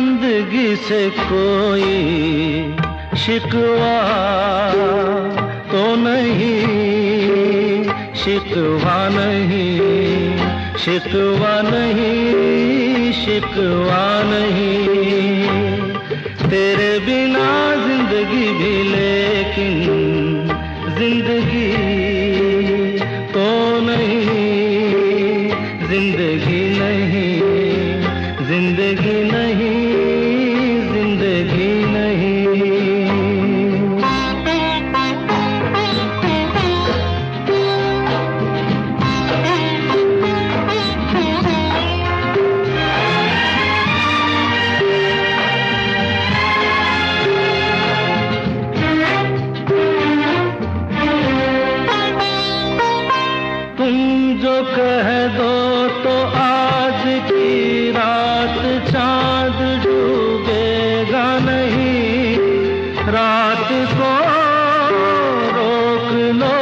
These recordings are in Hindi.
जिंदगी से कोई शिकवा तो नहीं, शिकवा नहीं, शिकवा नहीं, शिकवा नहीं। तेरे बिना जिंदगी भी लेकिन जिंदगी तो नहीं, जिंदगी नहीं, जिंदगी नहीं, जिंदगी नहीं। तुम जो कह दो तो आज की रात चांद डूबेगा नहीं, रात को रोक लो।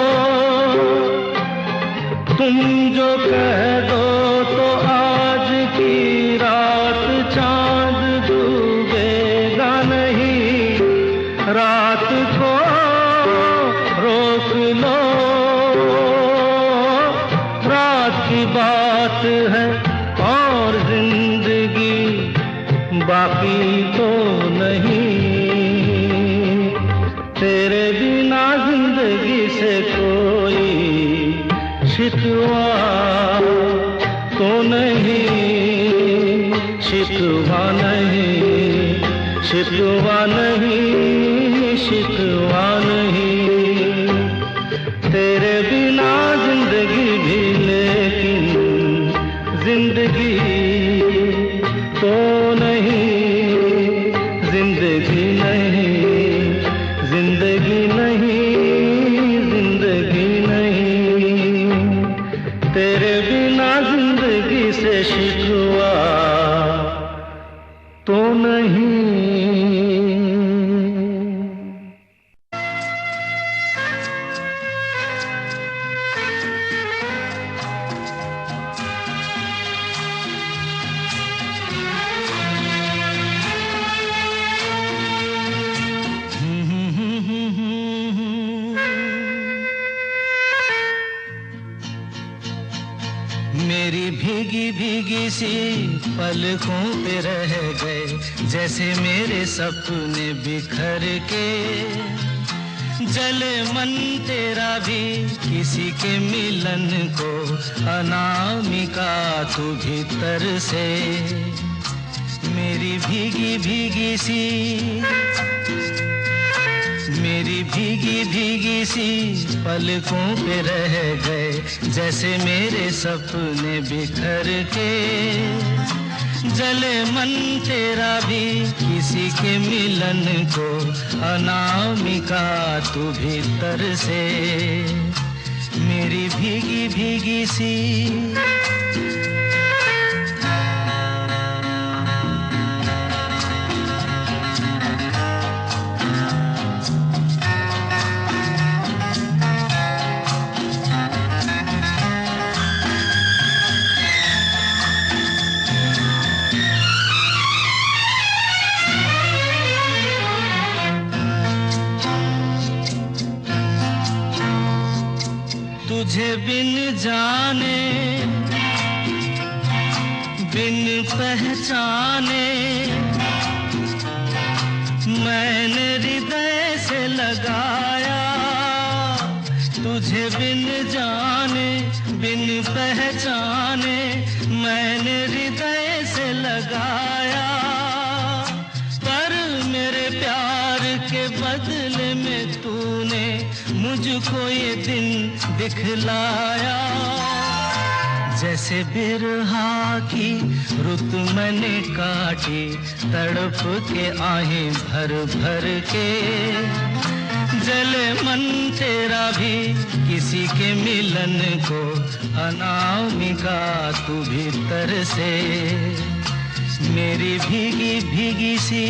तुम जो कह दो तो आज की रात चांद डूबेगा नहीं, रात को रोक लो। रात की बात है और जिंदगी बाकी तो नहीं। तेरे बिना जिंदगी से कोई शिकवा तो नहीं, शिकवा नहीं, शिकवा नहीं, शिकवा नहीं। तेरे बिना जिंदगी भी लेकिन जिंदगी तो नहीं, जिंदगी नहीं, जिंदगी नहीं, जिंदगी नहीं। तेरे बिना जिंदगी से शिकवा तो नहीं। मेरी भीगी भीगी सी पलकों पे रह गए जैसे मेरे सपने बिखर के। जले मन तेरा भी किसी के मिलन को, अनामिका तू भीतर से। मेरी भीगी भीगी सी, मेरी भीगी भीगी सी पलकों पे रह गए जैसे मेरे सपने बिखर के। जले मन तेरा भी किसी के मिलन को, अनामिका तू भीतर से। मेरी भीगी भीगी सी। तुझे बिन जाने बिन पहचाने मैंने हृदय से लगाया। तुझे बिन जाने बिन पहचाने मैंने हृदय से लगाया। पर मेरे प्यार के बदले में तूने मुझको ये दिन दिखलाया। जैसे बिरहा की रुत मैंने काटी, तड़प के आहें भर भर के। जले मन तेरा भी किसी के मिलन को, अनामिका तू भीतर से। मेरी भीगी भीगी सी।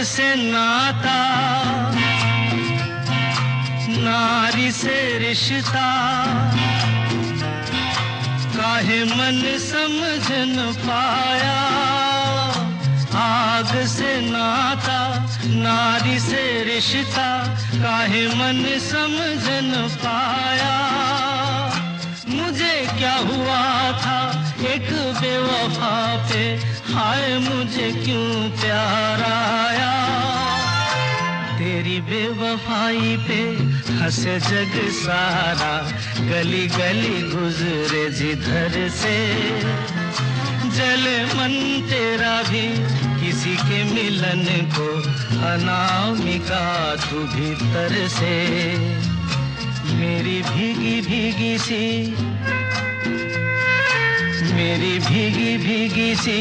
से नाता, नारी से रिश्ता, काहे मन समझ न पाया। आग से नाता, नारी से रिश्ता, काहे मन समझ न पाया। मुझे क्या हुआ था एक बेवफा पे, हाय मुझे क्यों प्यार आया। तेरी बेवफाई पे हंसे जग सारा, गली गली गुजरे जिधर से। जले मन तेरा भी किसी के मिलन को, अनामिका तू भीतर से। मेरी भीगी भीगी सी, मेरी भीगी भीगी सी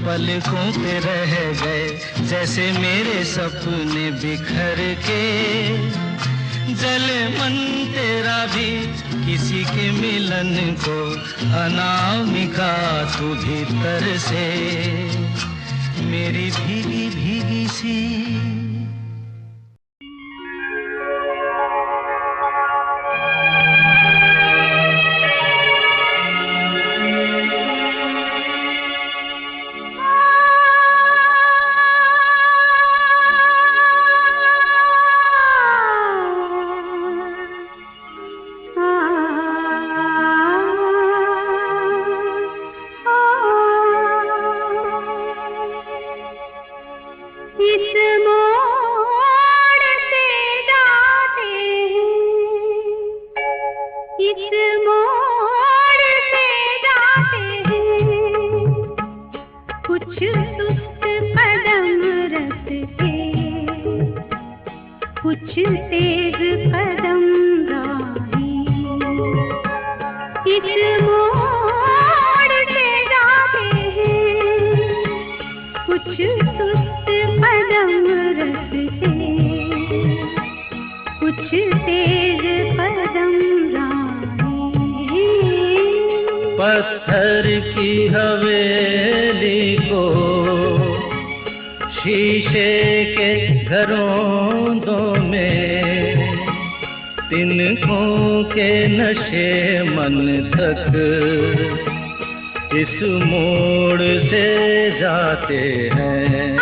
पलकों पे रह गए, जैसे मेरे सपने बिखर के। जले मन तेरा भी किसी के मिलन को, अनामिका तू भीतर से। मेरी भीगी भीगी सी। पत्थर की हवेली को शीशे के घरों में, तिनकों के नशे मन तक इस मोड़ से जाते हैं।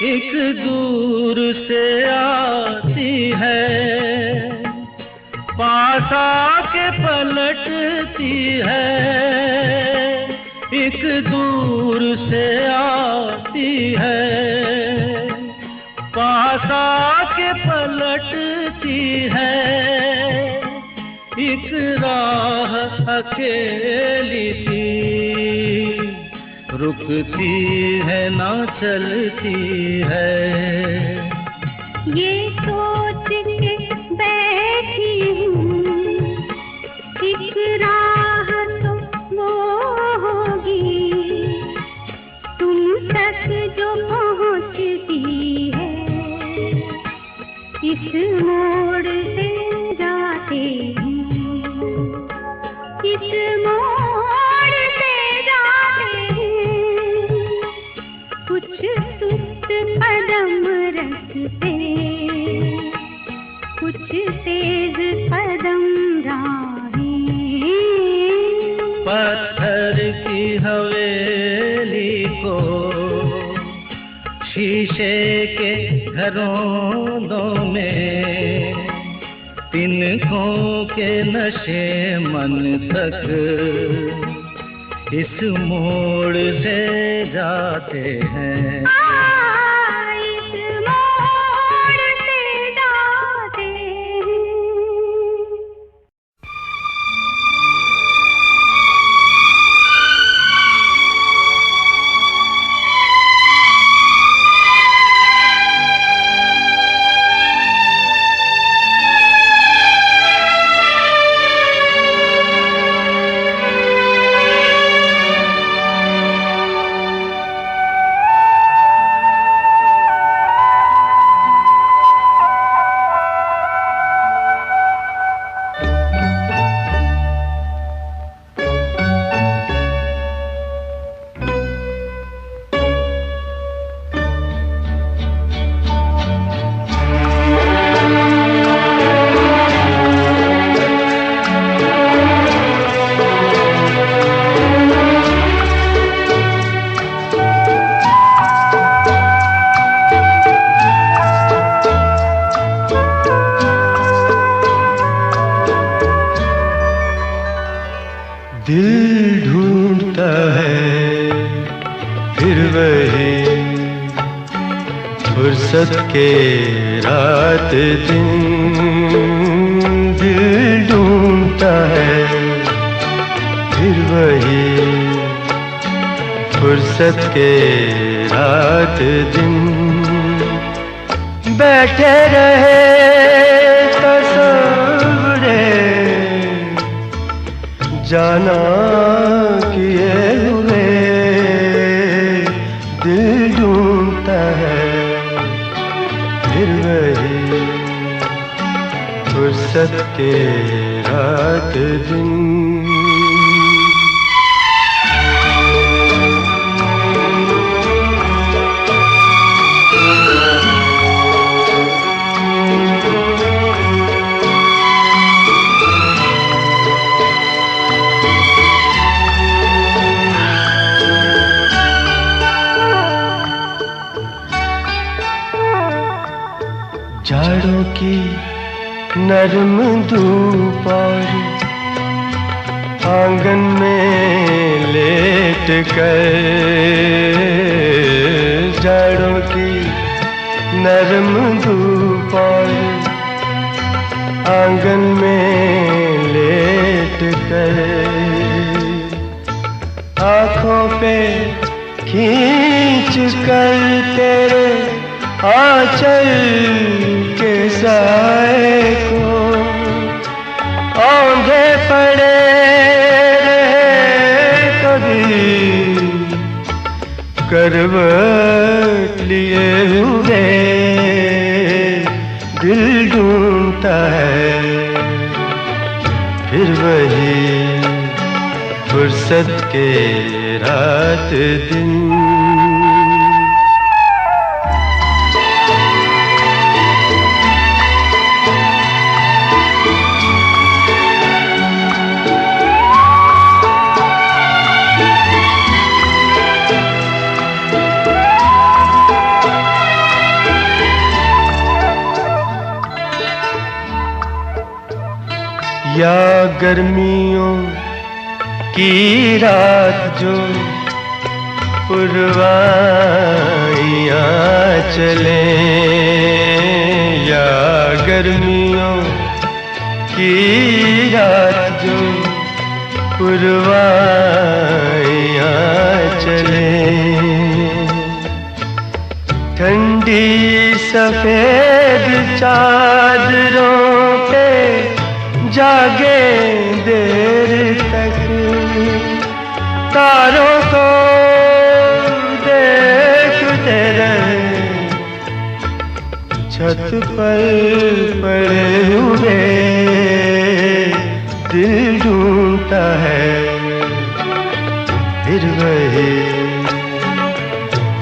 एक दूर से आती है, पास आके पलटती है। एक दूर से आती है, पास आके पलटती है। एक राह अकेली सी रुकती है ना चलती है। ये सोच के बैठी हूँ एक राह तो वो होगी तुम तक जो पहुँचती है। इस मोड़ से जाते हैं, इस मोड़ से जाते हैं, कुछ सुस्त कदम रखते, कुछ तेज कदम राहें। पत्थर की हवेली को शीशे के घरों में तिनकों के नशे मन तक इस मोड़ से जाते हैं। इस मोड़ से जाते हैं। दिल ढूंढता है फिर वही फुर्सत के रात दिन। दिल ढूंढता है फिर वही फुर्सत के रात दिन। बैठे रहे तस्वुरे जाना किए हुए। दिल ढूंढता है फिर वही फुर्सत के रात दिन। जाड़ों की नरम धूप और आंगन में लेट कर। जाड़ों की नरम धूप और आंगन में लेट कर। आँखों पे खींच कर तेरे आंचल के साए को औंधे पड़े कभी करवट लिए हुए। दिल ढूंढता है फिर वही फुर्सत के रात दिन। या गर्मियों की रात जो पुरवाइयाँ चले। या गर्मियों की रात जो पुरवाइयाँ चले। उड़ी सफेद चादरों पे जागे देर तक, तारों को देखते रहे, छत पर पड़े हुए दिल ढूंढता है फिर वही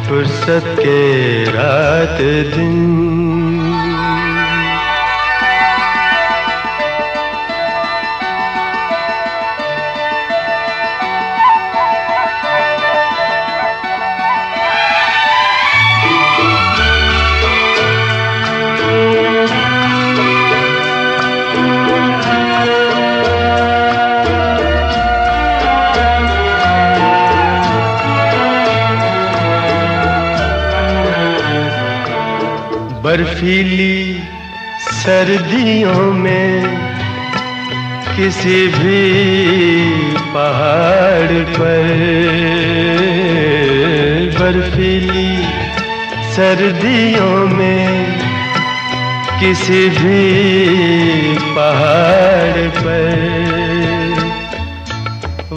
फुर्सत के रात दिन। बर्फीली सर्दियों में किसी भी पहाड़ पर, बर्फीली सर्दियों में किसी भी पहाड़ पर,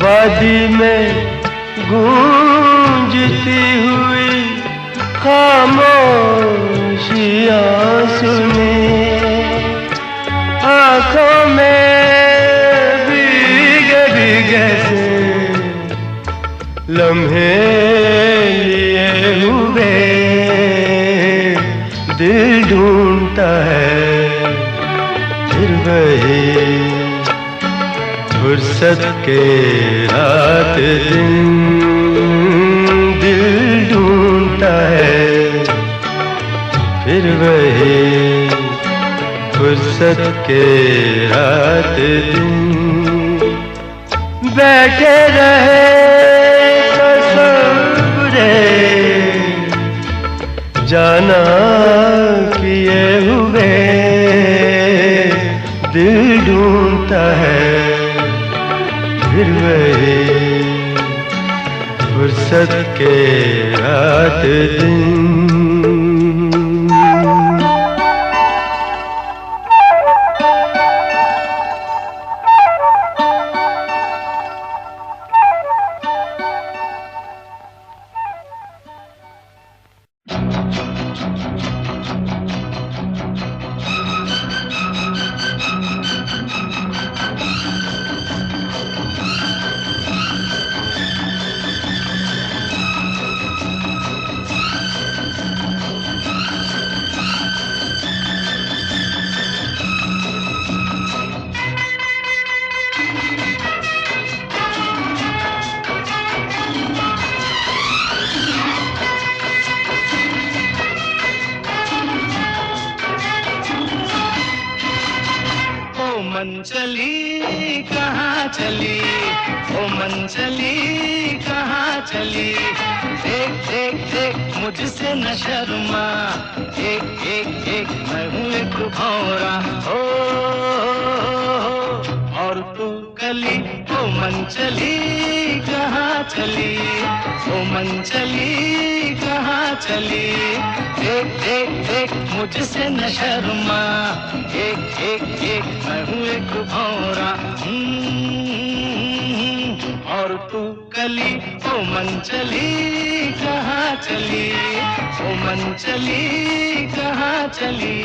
वादी में गूंजती हुई खामोशियाँ सुने, आँखों में भीगे भीगे से लम्हे लिए हुए दिल ढूंढता है फिर वही फुर्सत के रात दिन। दिल ढूंढता है फिर वही फुर्सत के रात दिन। बैठे रहे तसव्वुरे जाना किए हुए दिल ढूंढता है फिर वही फुर्सत के रात दिन। मन चली कहाँ चली, ओ मन चली कहाँ चली, देख देख देख मुझसे न शर्मा, एक एक एक मैं हूँ एक भौरा, ओ और तू कली, ओ मन चली कहाँ चली, ओ मन चली कहाँ चली, देख देख देख मुझसे न शर्मा, एक एक एक मैं हूँ एक भौरा, और तू कली, ओ मन चली कहाँ चली, ओ मन चली कहाँ चली।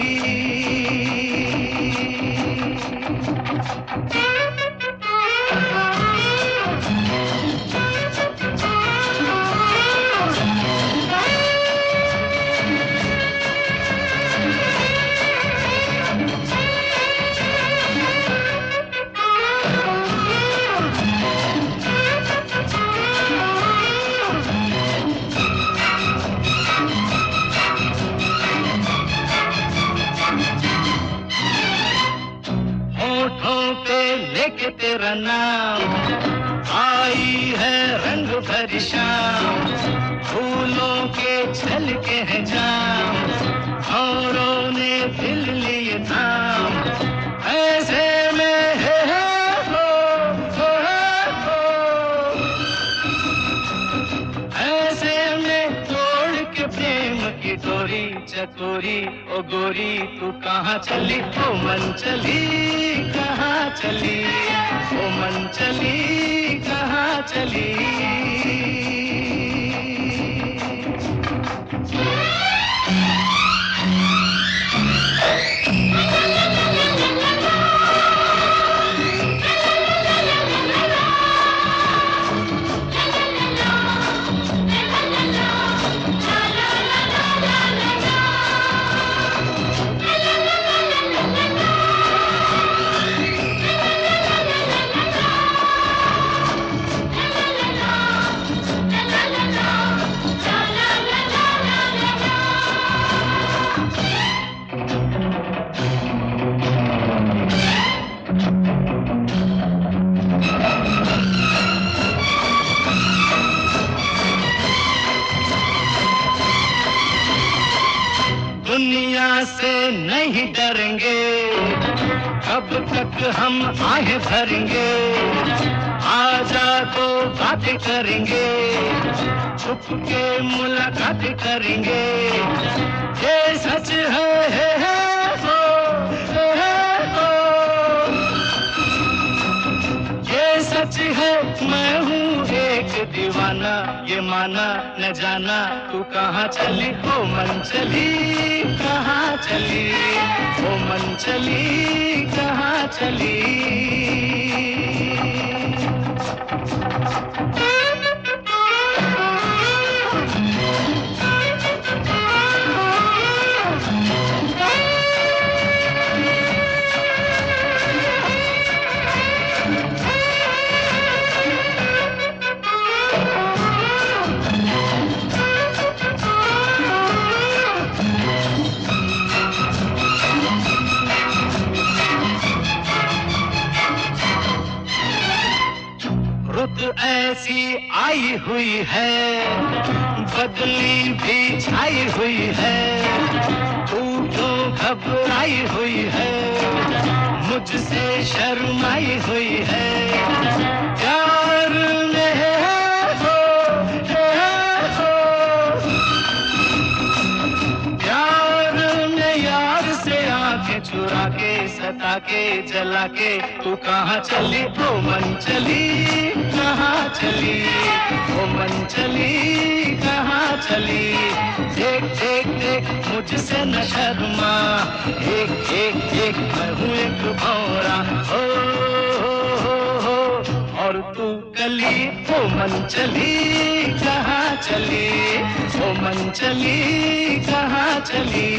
लेके तेरा नाम आई है रंग भरी शाम, फूलों के छलके हैं जाम, औरों ने दिल लिए थाम, ऐसे में है हो, ऐसे में तोड़ के प्रेम की डोरी चकोरी ओ गोरी तू कहाँ चली ओ मन चली कहाँ चली ओ मन चली कहाँ चली। दुनिया से नहीं डरेंगे कब तक हम आहें भरेंगे, आजा तो बातें करेंगे छुप के मुलाकात करेंगे। ये सच है हो, ये सच है मैं हूँ एक दीवाना, ये माना न जाना तू कहाँ चली ओ मन चली कहाँ चली ओ मन चली कहाँ चली। रुत ऐसी आई हुई है बदली भी छाई हुई है, तू क्यों घबराई हुई है मुझसे शर्माई हुई है। प्यार में हो, प्यार में यार से आंखें चुरा के सता के जला के तू कहाँ चली ओ मन चली कहाँ चली ओ मन चली कहाँ चली। देख देख देख मुझसे न शर्मा, एक एक एक मैं हूँ एक भौरा हो और तू कली ओ मन चली कहाँ चली ओ मन चली कहाँ चली।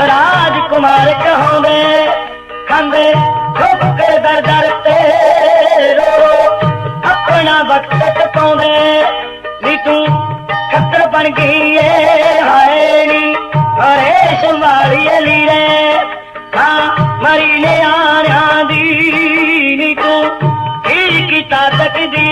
राजकुमार कहोगे खंबे ठोकर दर दर तेरो अपना वक्त पाओगे नी तू खतर बन गई है हाय नी अरे संभाली अली रे हाँ मरी ने आना दी नी तू की ताकत दी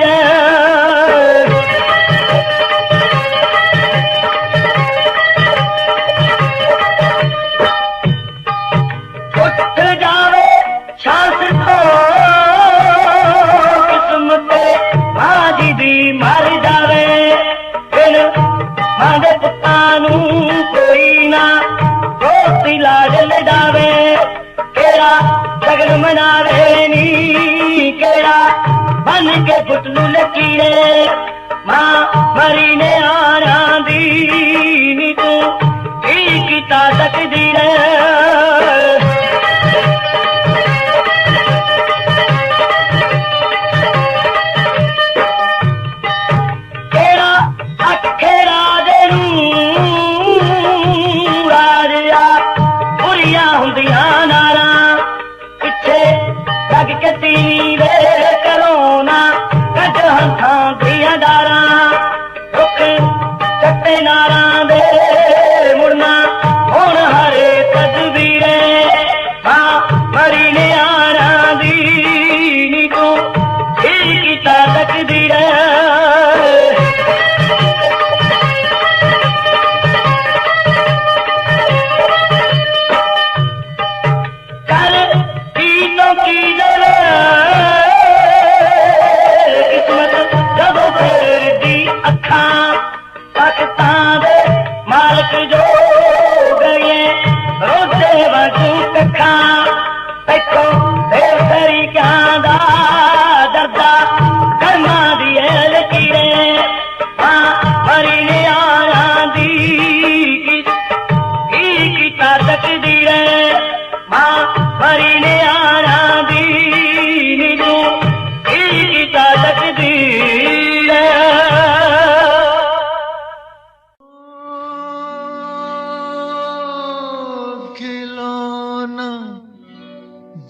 मर जावे फिर मांगे पुतानू कोई ना दोस्ती लाज लडावे केड़ा सगन मनावे नी केड़ा बन के पुतलू लकीरे मां मरी ने आना दी नी तू की ताकत दी रे।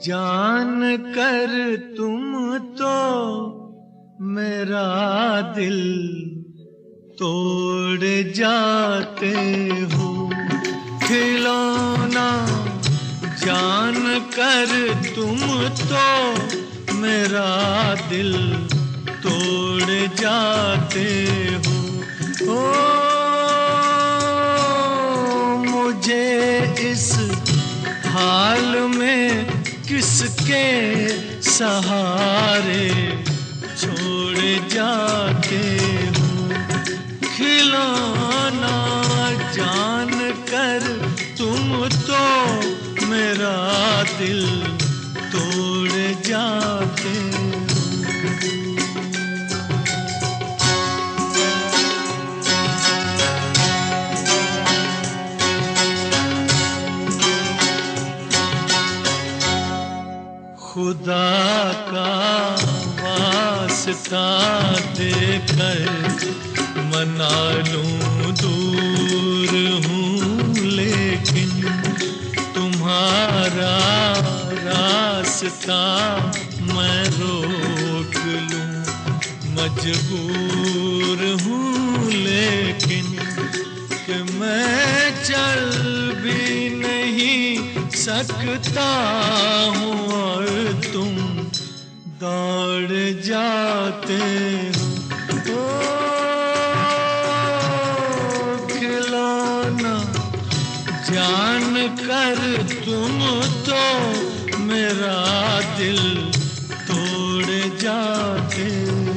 जान कर तुम तो मेरा दिल तोड़ जाते हो। खिलौना जान कर तुम तो मेरा दिल तोड़ जाते हो। ओ मुझे इस हाल में किसके सहारे छोड़ जाते हो। खिलौना जान कर तुम तो मेरा दिल तोड़ जाते हो। खुदा का वास्ता देकर मना लूं दूर हूँ, लेकिन तुम्हारा रास्ता मैं रोक लूं मजबूर हूँ। लेकिन कि मैं चल भी नहीं सकता हूँ और तुम दौड़ जाते हो। ओ खिलौना जान कर तुम तो मेरा दिल तोड़ जाते हो।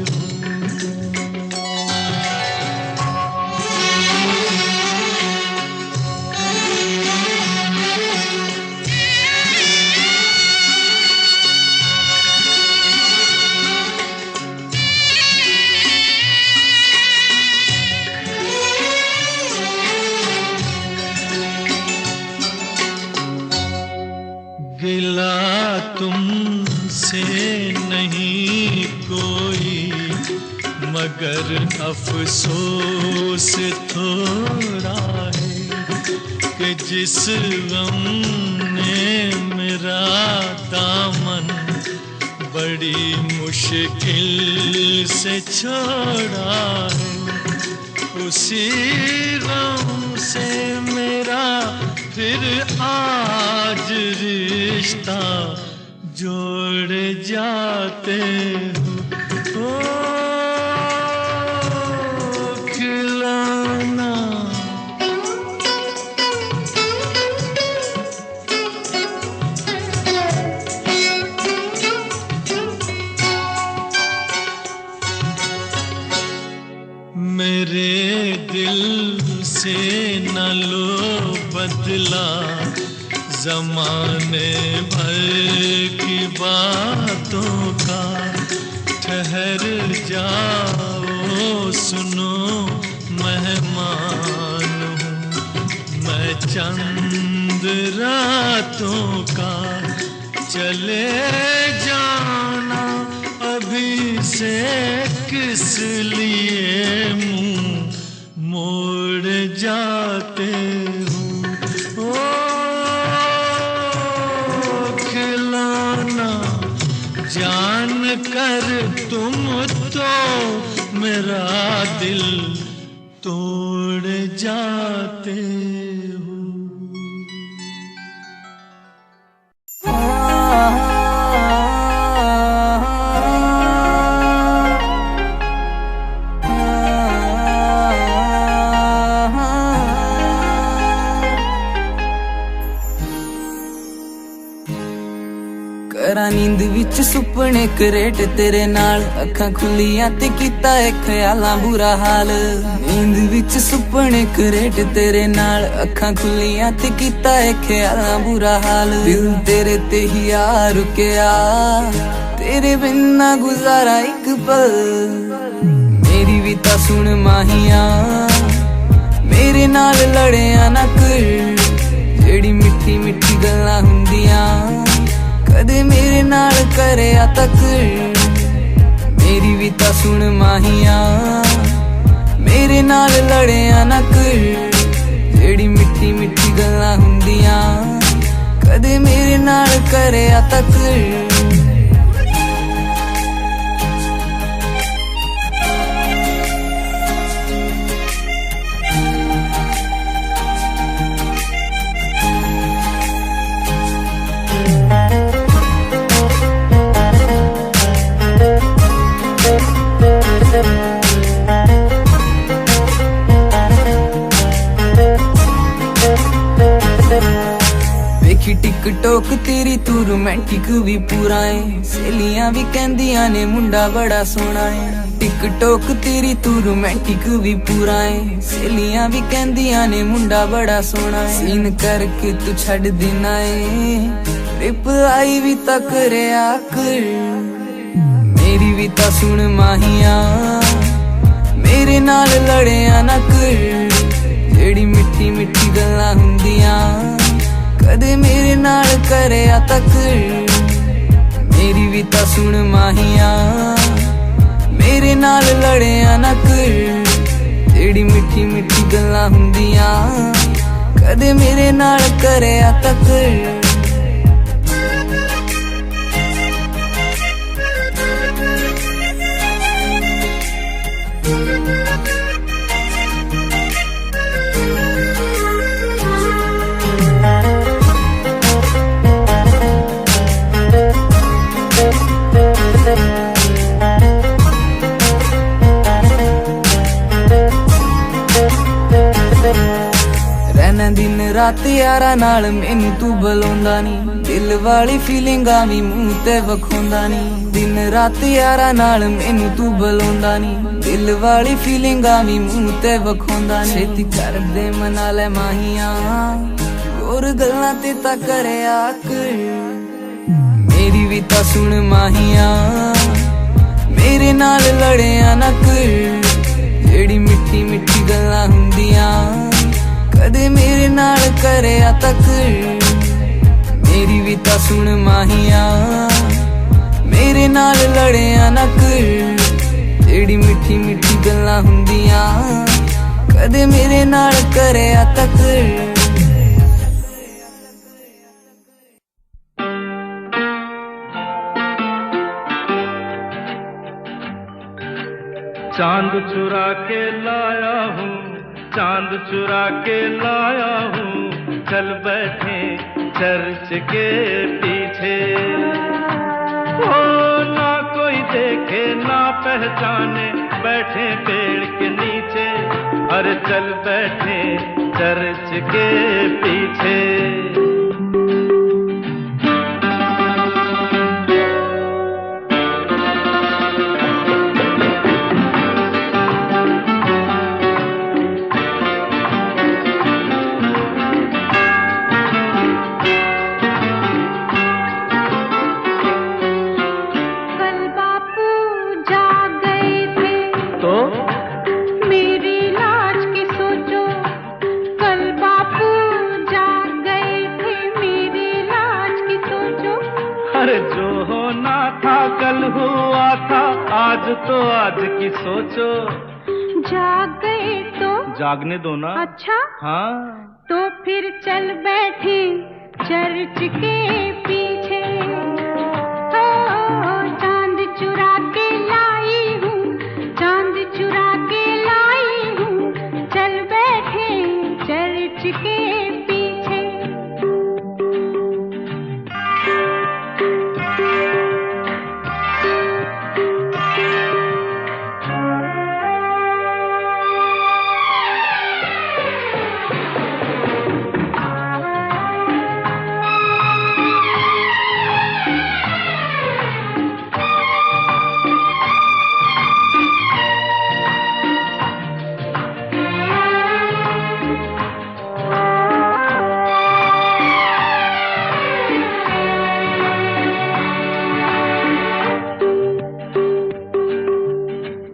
गिला तुमसे नहीं कोई मगर अफसोस थोड़ा है कि जिस गम ने मेरा दामन बड़ी मुश्किल से छोड़ा है, उसी गम से मेरा फिर आज रिश्ता जोड़ जाते हो। ओ खिलौना मेरे दिल से न लो बदला ज़माने भर की बातों का। ठहर जाओ सुनो मेहमान हूँ मैं चंद रातों का। चले जाना अभी से किस लिए मुँह मोड़ जाते हो। ओ खिलौना जान कर तुम तो मेरा दिल तोड़ जाते हो। करा नींद विच सुपने करेट तेरे नाल, अखां खुलियां ते कीता ए ख्यालां बुरा हाल। नींद विच सुपने करेट तेरे नाल, अखां खुलियां ते कीता ए ख्यालां बुरा हाल। दिल तेरे ते ही आ रुकिया, तेरे बिन ना गुजारा एक पल। मेरी भी ता सुन माहिया, मेरे नाल लड़िया ना कर। जेड़ी मिठी मिठी गल्लां हुंदियां कदे मेरे नाल करया तक। मेरी भी ता सुन माहिया, मेरे नाल लड़िया ना कर। जेड़ी मिठी मिठी गल्लां हुंदियां कदे मेरे नाल कर करे तक। ਵੇਖੀ ਟਿਕਟੋਕ ਤੇਰੀ ਤੂੰ ਰੋਮਾਂਟਿਕ ਵੀ ਪੂਰਾ ਏ, ਸਹੇਲੀਆਂ ਵੀ ਕਹਿੰਦੀਆਂ ਨੇ ਮੁੰਡਾ ਬੜਾ ਸੋਹਣਾ ਏ। ਟਿਕਟੋਕ ਤੇਰੀ ਤੂੰ ਰੋਮਾਂਟਿਕ ਵੀ ਪੂਰਾ ਏ, ਸਹੇਲੀਆਂ ਵੀ ਕਹਿੰਦੀਆਂ ਨੇ ਮੁੰਡਾ ਬੜਾ ਸੋਹਣਾ ਏ। ਸੀਨ ਕਰਕੇ ਤੂੰ ਛੱਡ ਦੇਣਾ ਏ, ਰਿਪਲਾਈ ਵੀ ਤਾਂ ਕਰਿਆ ਕਰ, ਮੇਰੀ ਵੀ ਤਾਂ ਸੁਣ ਮਾਹੀਆ, ਮੇਰੇ ਨਾਲ ਲੜਿਆ ਨਾ ਕਰ। ਜਿਹੜੀ ਮਿੱਠੀ ਮਿੱਠੀ ਗੱਲਾਂ ਹੁੰਦੀਆਂ ਕਦੇ ਮੇਰੇ ਨਾਲ ਕਰਿਆ ਤੱਕ, ਮੇਰੀ ਵੀ ਤਾਂ ਸੁਣ ਮਾਹੀਆ, ਮੇਰੇ ਨਾਲ ਲੜਿਆ ਨਾ ਕਰ। ਜਿਹੜੀ ਮਿੱਠੀ ਮਿੱਠੀ ਗੱਲਾਂ ਹੁੰਦੀਆਂ ਕਦੇ ਮੇਰੇ ਨਾਲ ਕਰਿਆ ਤੱਕ। ਰਹਿਣਾ ਦਿਨ ਰਾਤ ਯਾਰਾਂ ਨਾਲ ਮੈਨੂੰ ਤੂੰ ਬੁਲਾਉਂਦਾ ਨੀ, ਦਿਲ ਵਾਲੀ ਫੀਲਿੰਗਾਂ ਵੀ ਮੂੰਹ ਤੇ ਵਿਖਾਉਂਦਾ ਨੀ। ਦਿਨ ਰਾਤ ਯਾਰਾਂ ਨਾਲ ਮੈਨੂੰ ਤੂੰ ਬੁਲਾਉਂਦਾ ਨੀ, ਦਿਲ ਵਾਲੀ ਫੀਲਿੰਗਾਂ ਵੀ ਮੂੰਹ ਤੇ ਵਿਖਾਉਂਦਾ ਨੀ। ਛੇਤੀ ਕਰਦੇ ਮਨਾ ਲੈ ਮਾਹੀਆਂ, ਹੋਰ ਗੱਲਾਂ ਤੇ ਤਾਂ ਕਰਿਆ ਕਰ, ਮੇਰੀ ਵੀ ਤਾਂ ਸੁਣ ਮਾਹੀਆ, ਮੇਰੇ ਨਾਲ ਲੜਿਆ ਨਾ ਕਰ। ਜਿਹੜੀ ਮਿੱਠੀ ਮਿੱਠੀ ਗੱਲਾਂ ਹੁੰਦੀਆਂ ਕਦੇ ਮੇਰੇ ਨਾਲ ਕਰਿਆ ਤੱਕ, ਮੇਰੀ ਵੀ ਤਾਂ ਸੁਣ ਮਾਹੀਆ, ਮੇਰੇ ਨਾਲ ਲੜਿਆ ਨਾ ਕਰ। ਜਿਹੜੀ ਮਿੱਠੀ ਮਿੱਠੀ ਗੱਲਾਂ ਹੁੰਦੀਆਂ ਕਦੇ ਮੇਰੇ ਨਾਲ ਕਰਿਆ ਤੱਕ। चांद चुरा के लाया हूँ, चांद चुरा के लाया हूँ, चल बैठे चर्च के पीछे। ओ ना कोई देखे ना पहचाने, बैठे पेड़ के नीचे, अरे चल बैठे चर्च के पीछे। तो आज की सोचो, जाग गए तो जागने दो ना। अच्छा हाँ, तो फिर चल बैठे चर्च के पीछे। ओ चांद चुरा के लाई हूँ, चांद चुरा के लाई हूँ, चल बैठे चर्च के पीछे।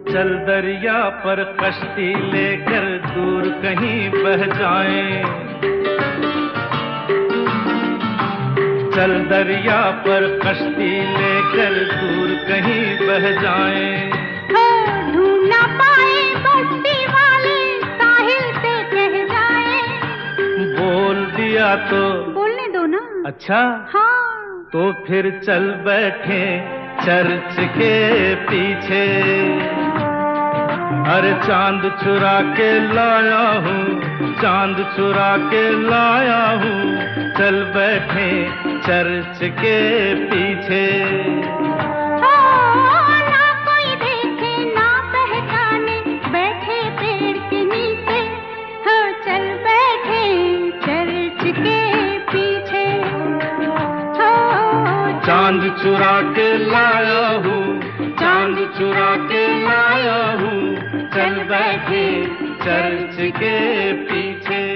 चल दरिया पर कश्ती लेकर दूर कहीं बह जाएं, चल दरिया पर कश्ती लेकर दूर कहीं बह जाएं। ढूंढ ना पाए बस्ती वाले साहिल पे कह जाए। बोल दिया तो बोलने दो ना। अच्छा हाँ तो फिर चल बैठे चर्च के पीछे। अरे चांद चुरा के लाया हूँ, चांद चुरा के लाया हूँ, चल बैठे चर्च के पीछे। ना कोई देखे ना पहचाने, बैठे पेड़ के नीचे, हाँ चल बैठे चर्च के पीछे। चांद चुरा के लाया हूँ, चांद चुरा के लाया हूँ, चल बैठे चर्च के पीछे।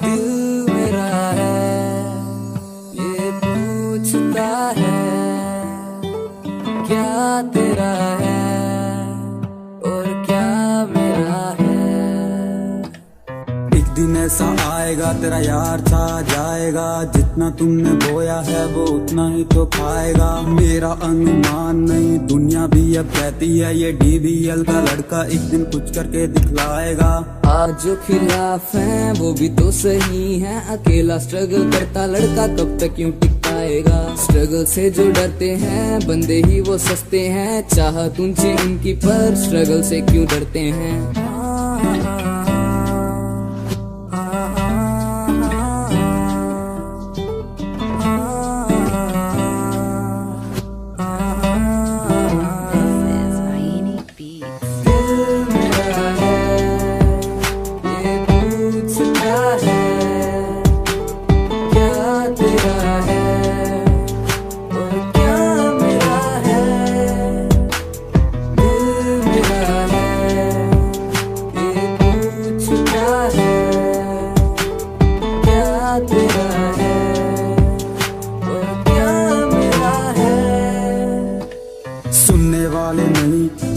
दिल मेरा है ये पूछता है, क्या तेरा है और क्या मेरा है। एक दिन ऐसा आएगा तेरा यार छा जाएगा, जितना तुमने बोया है वो उतना ही तो खाएगा। मेरा अनुमान नहीं दुनिया भी अब कहती है ये DBL का लड़का एक दिन कुछ करके दिखलाएगा। आज जो खिलाफ हैं वो भी तो सही हैं, अकेला स्ट्रगल करता लड़का कब तक यूं टिक पाएगा। स्ट्रगल से जो डरते हैं बंदे ही वो सस्ते हैं, चाहत ऊंची उनकी पर स्ट्रगल से क्यों डरते हैं।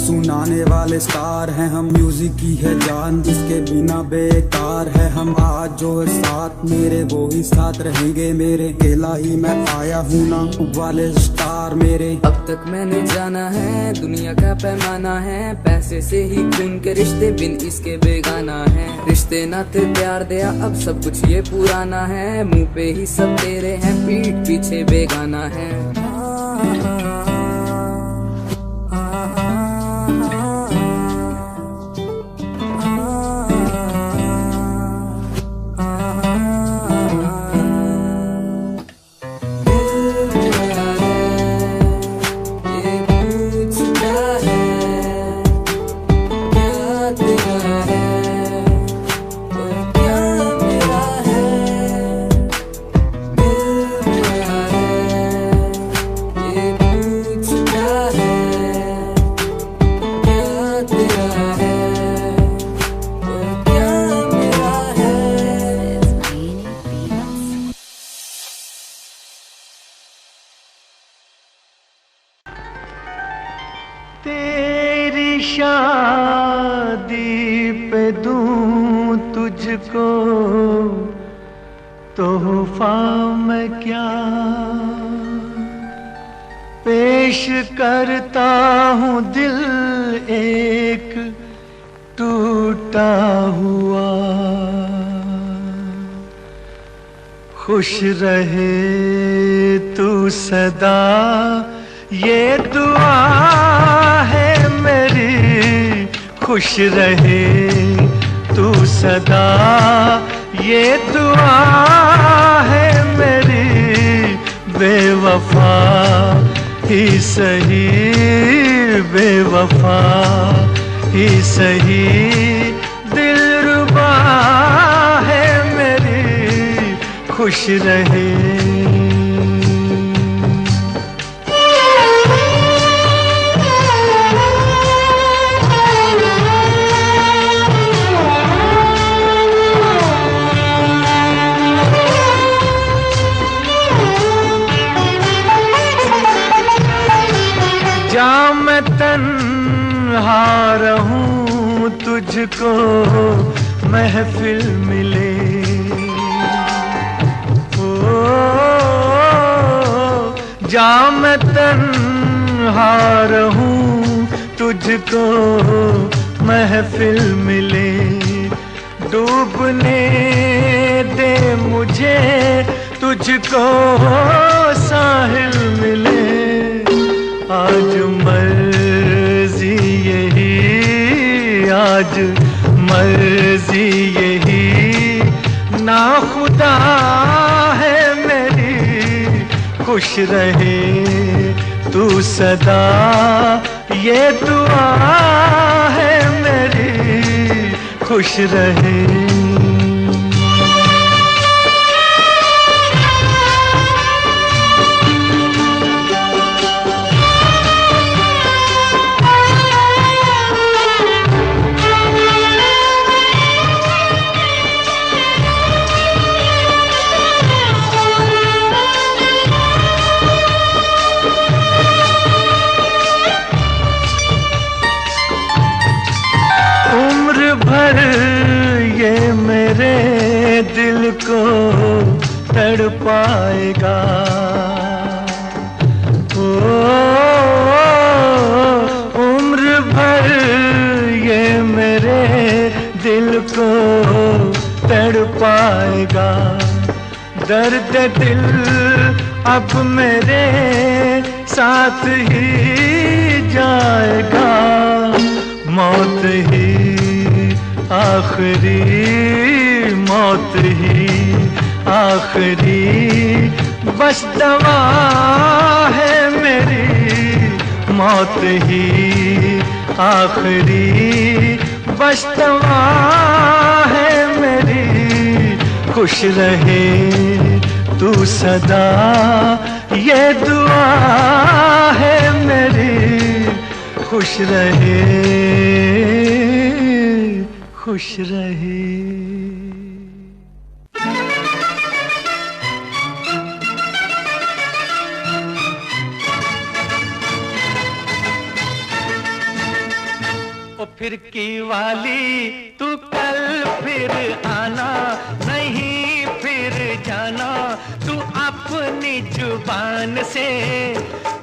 सुनाने वाले स्टार हैं हम, म्यूजिक की है जान जिसके बिना बेकार है हम। आज जो है साथ मेरे वो ही साथ रहेंगे मेरे, अकेला ही मैं आया हूँ ना वाले स्टार मेरे। अब तक मैंने जाना है दुनिया का पैमाना है, पैसे से ही खून के रिश्ते बिन इसके बेगाना है। रिश्ते नाते प्यार दिया अब सब कुछ ये पुराना है, मुंह पे ही सब तेरे हैं पीठ पीछे बेगाना है। तेरी शादी पे दूं तुझको तोहफा मैं क्या पेश करता हूँ, दिल एक टूटा हुआ। खुश रहे तू सदा ये दुआ है मेरी, खुश रहे तू सदा ये दुआ है मेरी। बेवफा ही सही, बेवफा ही सही, दिलरुबा है मेरी, खुश रहे। जा मैं तन्हा रहूं तुझको महफिल मिले, ओ जा मैं तन्हा रहूं, तुझको महफिल मिले, डूबने दे मुझे, तुझको साहिल मिले। आज मर्जी यही, आज मर्जी यही, ना खुदा है मेरी, खुश रहे तू सदा, ये दुआ है मेरी, खुश रहे। ये मेरे दिल को तड़पाएगा, ओ उम्र भर ये मेरे दिल को तड़पाएगा। दर्द दिल अब मेरे साथ ही जाएगा, मौत ही आखिरी, मौत ही आखिरी, बस दवा है मेरी, मौत ही आखिरी, बस दवा है मेरी, खुश रहे तू सदा, ये दुआ है मेरी, खुश रहे, खुश रहे। ओ फिरकी वाली तू कल फिर आना, नहीं फिर जाना तू अपनी जुबान से,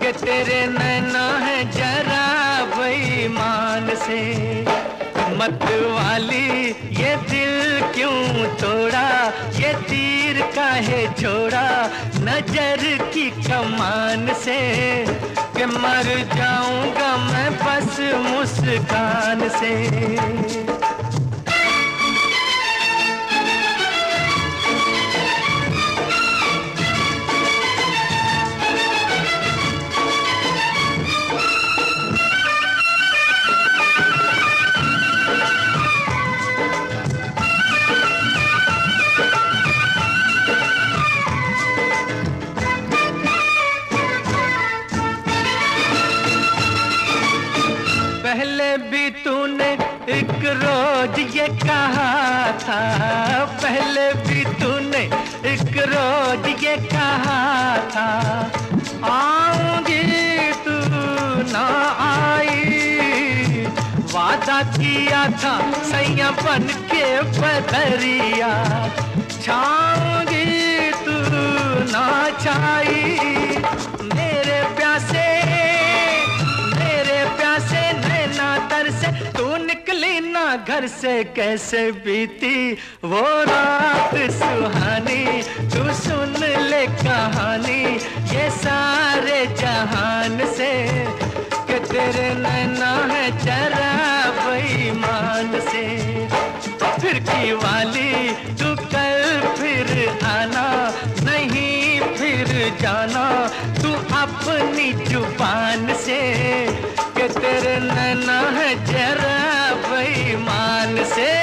कि तेरे नैना है जरा बेईमान से। मत वाली ये दिल क्यों तोड़ा, ये तीर काहे छोड़ा नजर की कमान से, कि मर जाऊंगा मैं बस मुस्कान से। पहले भी तूने एक रोज ये कहा था, पहले भी तूने एक रोज ये कहा था, आऊंगी तू ना आई, वादा किया था सैया बन के बदरिया, छाऊंगी तू ना छाई। मेरे प्यासे से तू निकली ना घर से, कैसे बीती वो रात सुहानी, तू सुन ले कहानी ये सारे जहान से, कि तेरे नैना है जरा बेईमान से। फिरकी वाली तू कल फिर आना, नहीं फिर जाना तू अपनी जुबान से, कि तेरे नैना है जरा बेईमान से।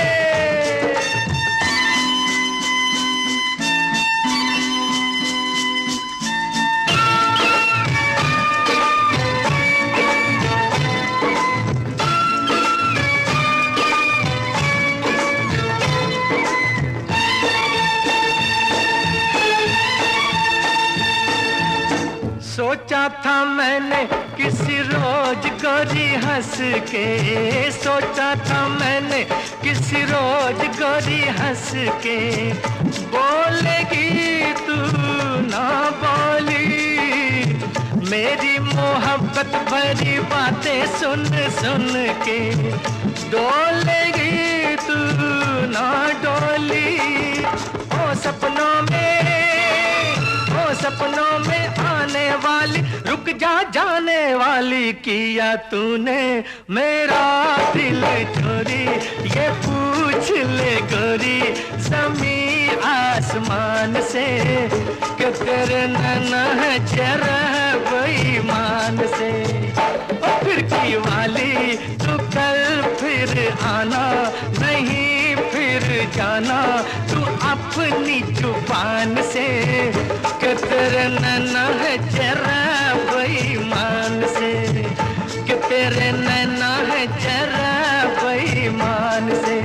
सोचा था मैंने किसी रोज गोरी हंस के, सोचा था मैंने किसी रोज गोरी हंस के, बोलेगी तू ना बोली, मोहब्बत भरी बातें सुन सुन के डोलेगी तू ना डोली। ओ सपनों में आने वाली, रुक जा जाने वाली, किया तूने मेरा दिल चोरी। ये पूछ ले गोरी ज़मीं आसमान से कि तेरे नैना है जरा बेईमान से। ओ खिड़की वाली तू कल फिर आना, नहीं फिर जाना तू अपनी जुबान से कि तेरे नैना है जरा बेईमान से, कि तेरे नैना है जरा बेईमान से।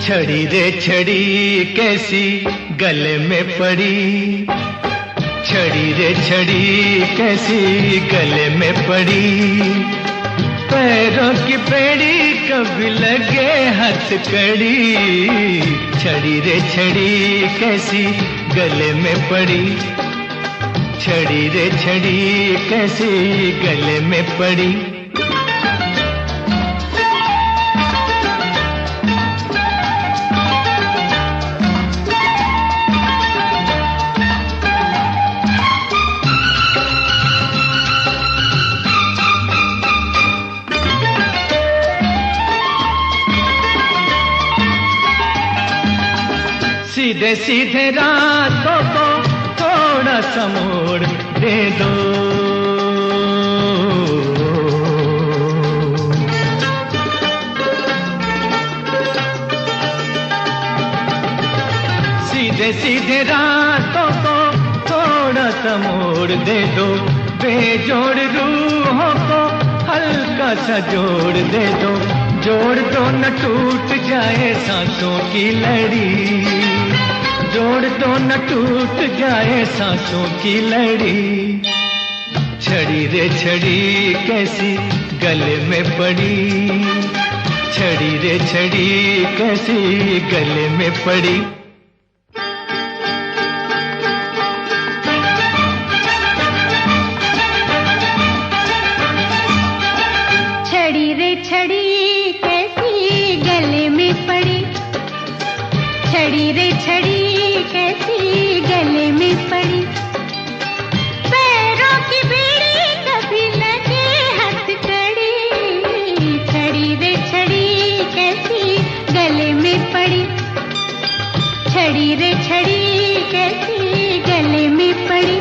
छड़ी रे छड़ी कैसी गले में पड़ी, छड़ी रे छड़ी कैसी गले में पड़ी। पैरों की बेड़ी कभी लगे हथकड़ी, छड़ी रे छड़ी कैसी गले में पड़ी, छड़ी रे छड़ी कैसी गले में पड़ी। सीधे सीधे रातों को थोड़ा सा मोड़ दे दो, सीधे सीधे रातों को थोड़ा सा मोड़ दे दो। बेजोड़ रूहों को हल्का सा जोड़ दे दो, जोड़ दो न टूट जाए सांसों की लड़ी, जोड़ दो न टूट जाए सांसों की लड़ी। छड़ी रे छड़ी कैसी गले में पड़ी, छड़ी रे छड़ी कैसी गले में पड़ी। छड़ी रे छड़ी कैसी गले में पड़ी, छड़ी रे छड़ी कैसी गले में पड़ी। पैरों की बेड़ी कभी लगे हथकड़ी, छड़ी रे छड़ी कैसी गले में पड़ी, छड़ी रे छड़ी कैसी गले में पड़ी।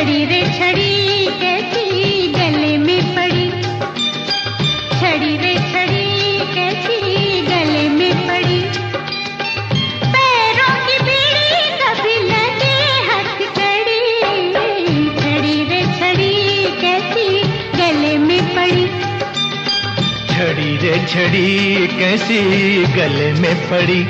छड़ी रे छड़ी कैसी गले में पड़ी, छड़ी रे छड़ी कैसी गले में पड़ी। पैरों की बीड़ी कभी लगे हथकड़ी, छड़ी रे छड़ी कैसी गले में पड़ी। छड़ी रे छड़ी कैसी गले में पड़ी।